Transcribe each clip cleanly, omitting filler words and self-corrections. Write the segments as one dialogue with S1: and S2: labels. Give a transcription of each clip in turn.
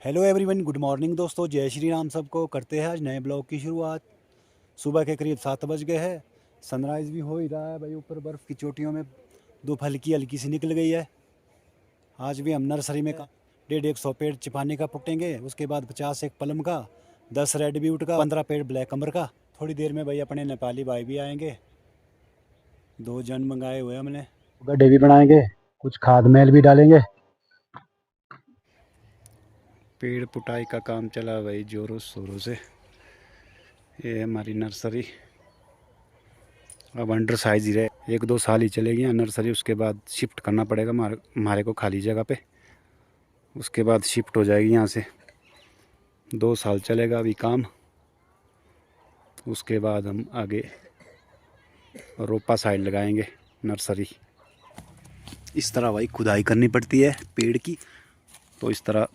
S1: Hello everyone, good morning दोस्तों। जय श्री राम सबको। करते हैं आज नए ब्लॉग की शुरुआत। सुबह के करीब 7 बज गए हैं। सनराइज़ भी हो ही रहा है भाई। ऊपर बर्फ़ की चोटियों में धूप हल्की हल्की सी निकल गई है। आज भी हम नर्सरी में 150 पेड़ चिपाने का पुटेंगे। उसके बाद 50 एक पलम का, 10 रेड ब्यूट का, 15 पेड़ ब्लैक कमर का। थोड़ी देर में भाई अपने नेपाली भाई भी आएंगे। 2 जन मंगाए हुए हमने। गड्ढे भी बनाएंगे, कुछ खाद मैल भी डालेंगे। पेड़ पुटाई का काम चला भाई जोरों शोरों से। ये है हमारी नर्सरी। अब अंडर साइज ही रहे, 1-2 साल ही चलेगी यहाँ नर्सरी। उसके बाद शिफ्ट करना पड़ेगा हमारे को खाली जगह पे। उसके बाद शिफ्ट हो जाएगी यहाँ से। 2 साल चलेगा अभी काम। उसके बाद हम आगे रोपा साइड लगाएंगे नर्सरी। इस तरह भाई खुदाई करनी पड़ती है पेड़ की। तो इस तरह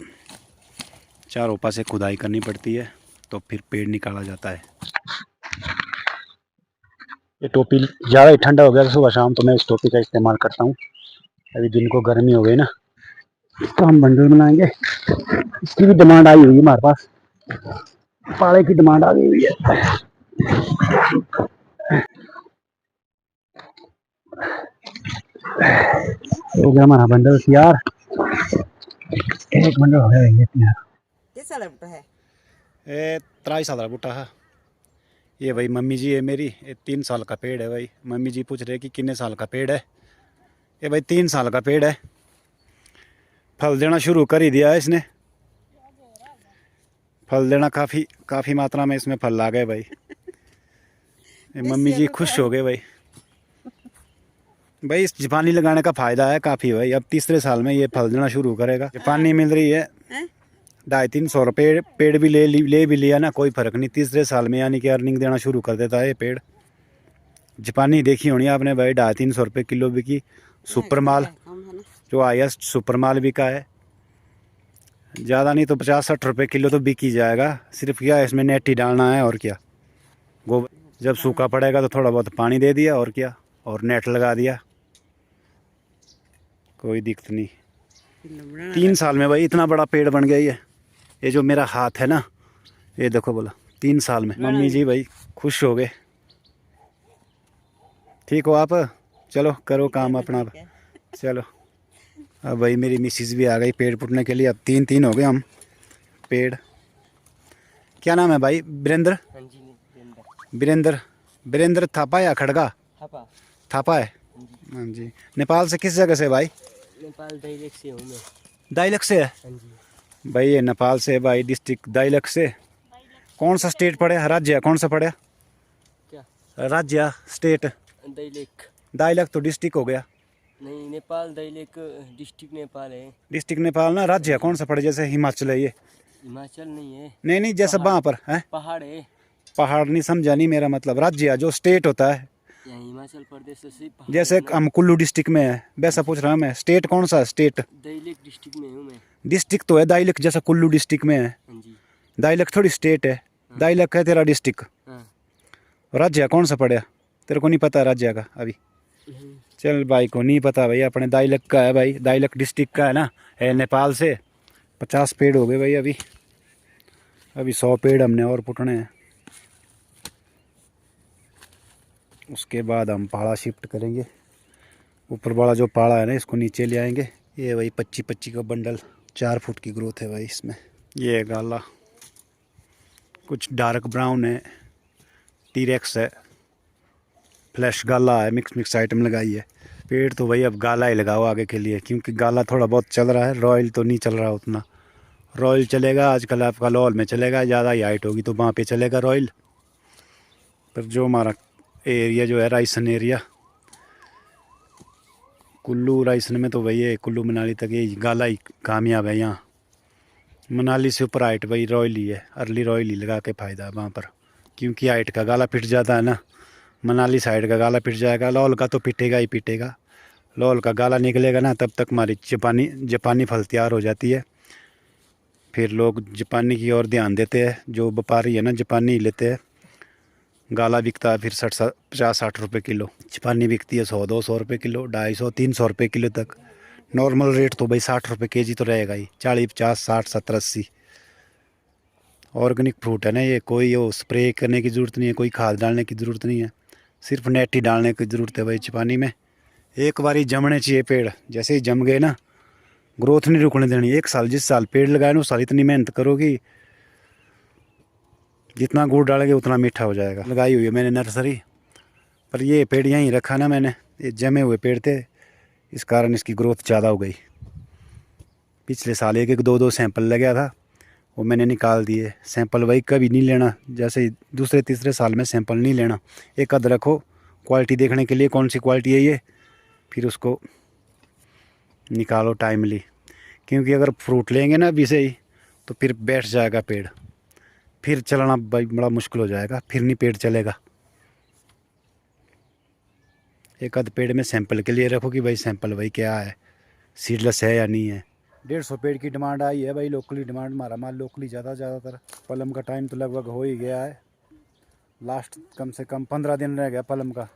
S1: 4 रोपा से खुदाई करनी पड़ती है, तो फिर पेड़ निकाला जाता है। ये टोपी ज़्यादा ही ठंडा हो गया तो सुबह शाम तो मैं इस टोपी का इस्तेमाल करता हूँ। अभी दिन को गर्मी हो गई ना, इसका हम बंडल बनाएंगे। इसकी भी डिमांड आई हुई है हमारे पास। पाड़े की डिमांड आ गई हुई है। हो गया हमारा बंडल तैयार। एक बंडल हो गया ये तैयार।
S2: किस साल बूटा है?
S1: ये 3 साल का बूटा है। ये भाई मम्मी जी है मेरी। ये 3 साल का पेड़ है भाई। मम्मी जी पूछ रहे कि कितने साल का पेड़ है। ये भाई 3 साल का पेड़ है। फल देना शुरू कर ही दिया है इसने। फल देना काफ़ी मात्रा में इसमें फल आ गए भाई। ये मम्मी जी खुश हो गए भाई। भाई इस जापानी लगाने का फ़ायदा है काफ़ी भाई। अब तीसरे साल में ये फल देना शुरू करेगा। जापानी मिल रही है 250-300 रुपये। पेड़ भी ले भी लिया ना, कोई फ़र्क नहीं। तीसरे साल में यानी कि अर्निंग देना शुरू कर देता है ये पेड़। जापानी देखी होनी आपने भाई। 250-300 रुपये किलो बिकी सुपर माल। जो IS सुपर माल बिका है। ज़्यादा नहीं तो 50-60 रुपये किलो तो बिक ही जाएगा। सिर्फ क्या इसमें नेट ही डालना है और क्या। गोबर जब सूखा पड़ेगा तो थोड़ा बहुत पानी दे दिया और क्या, और नेट लगा दिया, कोई दिक्कत नहीं। 3 साल में भाई इतना बड़ा पेड़ बन गया ये जो मेरा हाथ है ना, ये देखो बोला 3 साल में। मम्मी जी भाई खुश हो गए। ठीक हो आप? चलो करो काम अपना। चलो अब भाई मेरी मिसिस भी आ गई पेड़ पुटने के लिए। अब 3 हो गए हम पेड़। क्या नाम है भाई? वीरेंद्र? वीरेंद्र थापा या खड़गा? थापा है। हाँ जी। नेपाल से किस जगह से भाई?
S2: नेपाल दाइलेक से हूँ मैं।
S1: दाइलक से है भाई। ये नेपाल से है भाई, डिस्ट्रिक्ट दाइलक से। कौन सा स्टेट पड़े? राज्य कौन सा पड़े?
S2: क्या
S1: राज्य स्टेट?
S2: दाइलेक।
S1: दाइलक तो डिस्ट्रिक्ट हो गया।
S2: नहीं, नेपाल दाइलेक डिस्ट्रिक्ट नेपाल है।
S1: डिस्ट्रिक्ट नेपाल ना। राज्य कौन सा पड़े? जैसे हिमाचल है ये।
S2: हिमाचल नहीं है।
S1: नहीं जैसे वहाँ पर है
S2: पहाड़ है।
S1: पहाड़ नहीं, समझा नहीं मेरा मतलब। राज्य जो स्टेट होता है,
S2: यहाँ हिमाचल प्रदेश से पहाड़
S1: जैसे हम कुल्लू डिस्ट्रिक्ट में है वैसा पूछ रहा हूँ मैं। स्टेट कौन सा? स्टेट
S2: दाइलेक डिस्ट्रिक्ट में हूँ मैं।
S1: डिस्ट्रिक्ट तो है दाइलक, जैसा कुल्लू डिस्ट्रिक्ट में है।
S2: हाँ जी।
S1: दाइलक थोड़ी स्टेट है। दाइलक है तेरा डिस्ट्रिक्ट।
S2: हाँ।
S1: राज्य कौन सा पड़ा? तेरे को नहीं पता राज्य का अभी? चल भाई को नहीं पता भाई। अपने दाइलक का है भाई। दाइलक डिस्ट्रिक्ट का है ना, है नेपाल से। 50 पेड़ हो गए भाई अभी 100 पेड़ हमने और पुटने हैं। उसके बाद हम पहाड़ा शिफ्ट करेंगे। ऊपर वाला जो पहाड़ा है ना, इसको नीचे ले आएंगे। ये भाई 25-25 का बंडल, 4 फुट की ग्रोथ है भाई इसमें। ये है गाला, कुछ डार्क ब्राउन है, टीरेक्स है, फ्लैश गाला है। मिक्स आइटम लगाई है। पेड़ तो भाई अब गाला ही लगाओ आगे के लिए, क्योंकि गाला थोड़ा बहुत चल रहा है। रॉयल तो नहीं चल रहा उतना। रॉयल चलेगा आजकल आपका लॉल में चलेगा। ज़्यादा ही हाइट होगी तो वहाँ पे चलेगा रॉयल। पर जो हमारा एरिया जो है रायसन एरिया, कुल्लू रायसन में तो भाई कुल्लू मनाली तक ये गाला ही कामयाब है। यहाँ मनाली से ऊपर हाइट भाई रॉयल ही है। अर्ली रॉयल ही लगा के फ़ायदा है वहाँ पर, क्योंकि हाइट का गाला पिट जाता है ना। मनाली साइड का गाला पिट जाएगा, लॉल का तो पिटेगा ही पिटेगा। लॉल का गाला निकलेगा ना, तब तक हमारी जापानी फल तैयार हो जाती है। फिर लोग जापानी की ओर ध्यान देते हैं। जो व्यापारी है ना जापानी ही लेते हैं। गाला बिकता है फिर 50-60 रुपये किलो। जापानी बिकती है 100-200 रुपये किलो, 250-300 रुपये किलो तक। नॉर्मल रेट तो भाई 60 रुपये kg तो रहेगा ही। 40-50-60-70-80 ऑर्गेनिक फ्रूट है ना ये, कोई वो स्प्रे करने की ज़रूरत नहीं है, कोई खाद डालने की ज़रूरत नहीं है, सिर्फ नेट ही डालने की ज़रूरत है भाई पानी में। एक बार ही जमने चाहिए पेड़, जैसे ही जम गए ना ग्रोथ नहीं रुकने देनी। एक साल जिस साल पेड़ लगाए ना उस साल इतनी मेहनत करो कि जितना गुड़ डालेंगे उतना मीठा हो जाएगा। लगाई हुई है मैंने नर्सरी, पर ये पेड़ यहीं रखा ना मैंने, ये जमे हुए पेड़ थे, इस कारण इसकी ग्रोथ ज़्यादा हो गई। पिछले साल एक एक दो दो सैंपल लगा था, वो मैंने निकाल दिए। सैंपल वही कभी नहीं लेना, जैसे दूसरे तीसरे साल में सैंपल नहीं लेना, एक आध रखो क्वालिटी देखने के लिए कौन सी क्वालिटी है ये, फिर उसको निकालो टाइमली। क्योंकि अगर फ्रूट लेंगे ना अभी से ही तो फिर बैठ जाएगा पेड़, फिर चलाना भाई बड़ा मुश्किल हो जाएगा, फिर नहीं पेड़ चलेगा। एक आध पेड़ में सैंपल के लिए रखो कि भाई सैंपल भाई क्या है, सीडलेस है या नहीं है। 150 पेड़ की डिमांड आई है भाई, लोकली डिमांड, हमारा माल लोकली ज़्यादातर। पलम का टाइम तो लगभग हो ही गया है, लास्ट कम से कम 15 दिन रह गया पलम का,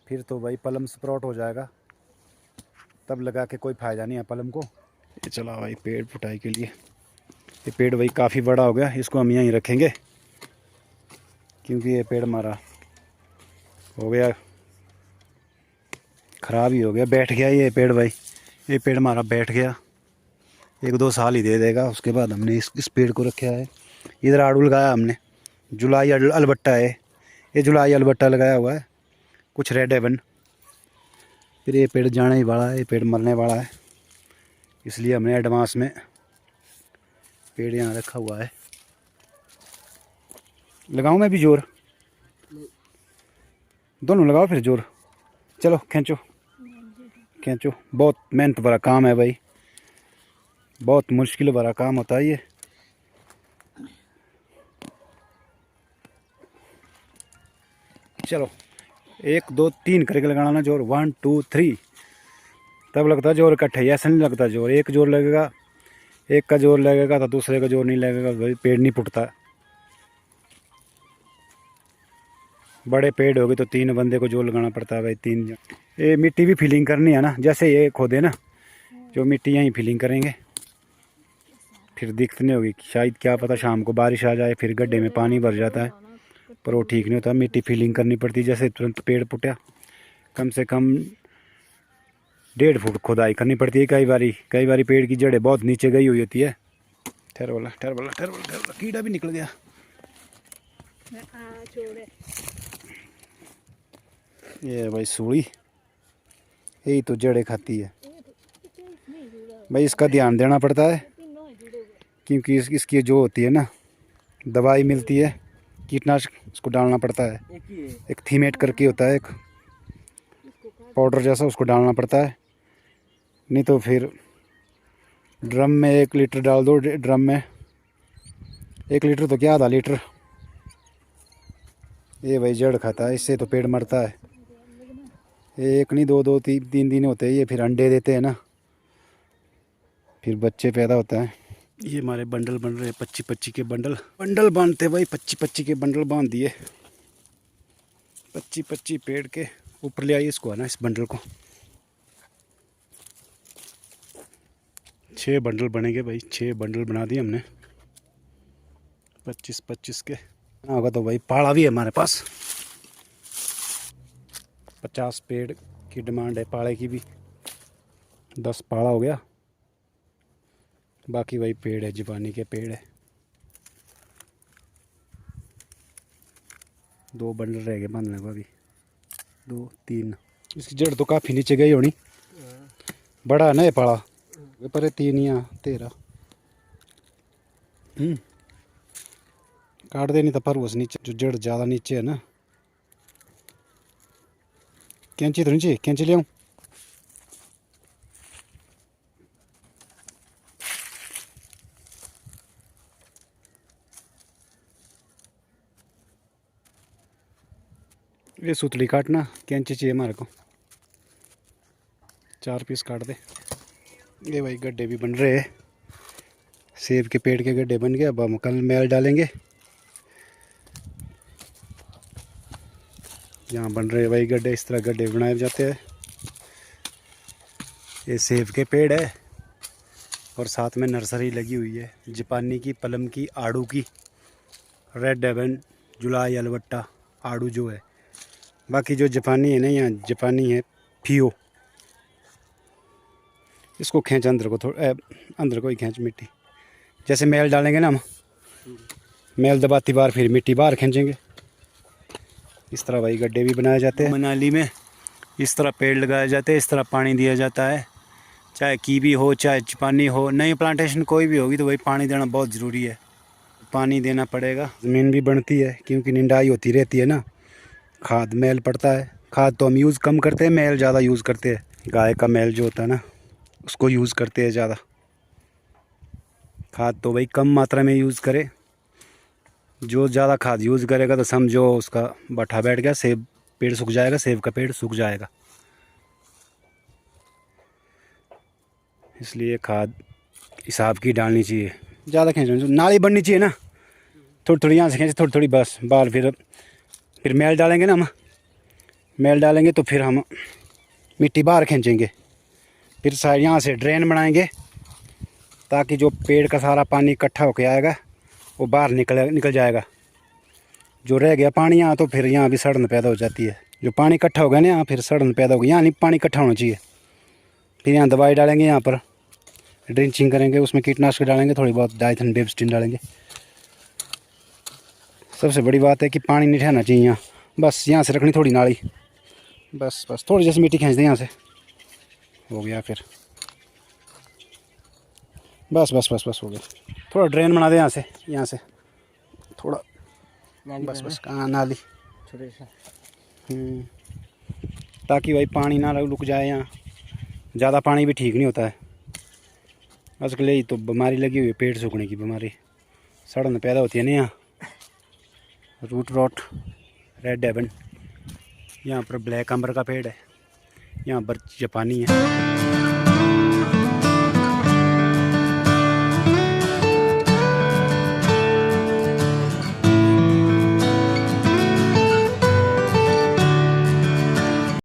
S1: फिर तो भाई पलम स्प्राउट हो जाएगा, तब लगा के कोई फ़ायदा नहीं है पलम को। ये चला भाई पेड़ पुटाई के लिए, ये पेड़ भाई काफ़ी बड़ा हो गया, इसको हम यहीं रखेंगे क्योंकि ये पेड़ हमारा हो गया ख़राब ही हो गया, बैठ गया ये पेड़ भाई, ये पेड़ हमारा बैठ गया, 1-2 साल ही दे देगा, उसके बाद हमने इस पेड़ को रखा है। इधर आड़ू लगाया हमने, जुलाई अलबट्टा है ये, जुलाई अलबट्टा लगाया हुआ है, कुछ रेड हेवन। फिर ये पेड़ जाने ही वाला है, ये पेड़ मरने वाला है, इसलिए हमने एडवांस में पेड़ यहाँ रखा हुआ है। लगाऊं मैं भी जोर, दोनों लगाओ फिर जोर, चलो खींचो खींचो। बहुत मेहनत भरा काम है भाई, बहुत मुश्किल भरा काम होता है ये। चलो 1 2 3 करके लगाना ना जोर, 1 2 3, तब लगता है जोर इकट्ठे, ऐसा नहीं लगता जोर। एक जोर लगेगा, एक का जोर लगेगा तो दूसरे का जोर नहीं लगेगा भाई, पेड़ नहीं फूटता। बड़े पेड़ हो गए तो 3 बंदे को जोर लगाना पड़ता है भाई, 3 जन। ये मिट्टी भी फिलिंग करनी है ना, जैसे ये खोदे ना, जो मिट्टी यहीं फिलिंग करेंगे, फिर दिक्कत नहीं होगी। शायद क्या पता शाम को बारिश आ जाए, फिर गड्ढे में पानी भर जाता है, पर वो ठीक नहीं होता, मिट्टी फिलिंग करनी पड़ती है। जैसे तुरंत पेड़ फूटा, कम से कम 1.5 फुट खोदाई करनी पड़ती है। कई बारी पेड़ की जड़ें बहुत नीचे गई हुई होती है। ठहर बोला, कीड़ा भी निकल गया। ये भाई सूढ़ी, यही तो जड़ें खाती है भाई, इसका ध्यान देना पड़ता है क्योंकि इसकी जो होती है ना दवाई मिलती है, कीटनाशक, उसको डालना पड़ता है। एक थीमेट करके होता है, एक पाउडर जैसा, उसको डालना पड़ता है, नहीं तो फिर ड्रम में 1 लीटर डाल दो, ड्रम में 1 लीटर तो क्या, आधा लीटर। ये भाई जड़ खाता है, इससे तो पेड़ मरता है। 1 नहीं 2 3 दिन होते हैं ये, फिर अंडे देते हैं ना, फिर बच्चे पैदा होता है। ये हमारे बंडल बन रहे हैं, 25-25 के बंडल बांधते भाई, 25-25 के बंडल बांध दिए। 25-25 पेड़ के ऊपर ले आइए इसको, है ना, इस बंडल को। 6 बंडल बनेंगे भाई, 6 बंडल बना दिए हमने 25-25 के। होगा तो भाई पाड़ा भी है हमारे पास, 50 पेड़ की डिमांड है, पाड़े की भी। 10 पाड़ा हो गया, बाकी भाई पेड़ है, जापानी के पेड़ है। 2 बंडल रह गए बांधने को अभी, 2 3। इसकी जड़ तो काफ़ी नीचे गई होनी, बड़ा है ना ये पाड़ा, पर 3 या 13। काट देनी तो पर उस नीचे जो जड़ ज़्यादा नीचे है ना। कैंची तो नीचे, कैंची ले आऊँ? ये सुतली काटना, कैंची चाहिए हमारे को, 4 पीस काट दे। ये भाई गड्ढे भी बन रहे हैं, सेब के पेड़ के गड्ढे बन गए, अब हम कल मैल डालेंगे। यहाँ बन रहे भाई गड्ढे, इस तरह गड्ढे बनाए जाते हैं। ये सेब के पेड़ है और साथ में नर्सरी लगी हुई है, जापानी की, पलम की, आड़ू की, रेड हेवन, जुलाई, अलवट्टा, आड़ू जो है। बाकी जो जापानी है ना, यहाँ जापानी है फियो। इसको खींच अंदर को, थोड़ा अंदर को ही खींच मिट्टी। जैसे मैल डालेंगे ना हम, मैल दबाती बार फिर मिट्टी बाहर खींचेंगे। इस तरह भाई गड्ढे भी बनाए जाते हैं। मनाली में इस तरह पेड़ लगाए जाते हैं, इस तरह पानी दिया जाता है। चाहे कीवी हो, चाहे जापानी हो, नई प्लांटेशन कोई भी होगी तो भाई पानी देना बहुत ज़रूरी है। पानी देना पड़ेगा। ज़मीन भी बढ़ती है क्योंकि निंदाई होती रहती है ना। खाद मैल पड़ता है। खाद तो हम यूज़ कम करते हैं, मैल ज़्यादा यूज़ करते हैं। गाय का मैल जो होता है ना, उसको यूज़ करते हैं ज़्यादा। खाद तो भाई कम मात्रा में यूज़ करे। जो ज़्यादा खाद यूज़ करेगा तो समझो उसका बट्ठा बैठ गया, सेब पेड़ सूख जाएगा, सेब का पेड़ सूख जाएगा। इसलिए खाद हिसाब की डालनी चाहिए। ज़्यादा खींचना, नाली बननी चाहिए ना। थोड़ी थोड़ी यहाँ से खींचे, थोड़ी थोड़ी बस बाल। फिर मैल डालेंगे ना हम, मैल डालेंगे तो फिर हम मिट्टी बाहर खींचेंगे। फिर साइड यहाँ से ड्रेन बनाएंगे ताकि जो पेड़ का सारा पानी इकट्ठा होकर आएगा वो बाहर निकल जाएगा। जो रह गया पानी यहाँ, तो फिर यहाँ भी सड़न पैदा हो जाती है। जो पानी इकट्ठा हो गया ना यहाँ, फिर सड़न पैदा होगी। यहाँ नहीं, पानी इकट्ठा होना चाहिए। फिर यहाँ दवाई डालेंगे, यहाँ पर ड्रिंचिंग करेंगे, उसमें कीटनाशक डालेंगे, थोड़ी बहुत डाइथन बेबस्टिन डालेंगे। सबसे बड़ी बात है कि पानी नहीं ठहरना चाहिए यहाँ। बस यहाँ से रखनी थोड़ी नाली, बस बस थोड़ी जैसी मिट्टी खींच दें यहाँ से, हो गया। फिर बस बस बस बस हो गया। थोड़ा ड्रेन बना दे यहाँ से थोड़ा, बस बस कहाँ नाली
S2: छोटे सा,
S1: ताकि भाई पानी ना रुक जाए यहाँ। ज़्यादा पानी भी ठीक नहीं होता है। आजकल यही तो बीमारी लगी हुई है, पेट सूखने की बीमारी, सड़न पैदा होती है ना यहाँ। रूट रॉट, रेड हेवन, यहाँ पर ब्लैक अम्बर का पेड़ है, यहाँ पर जापानी है।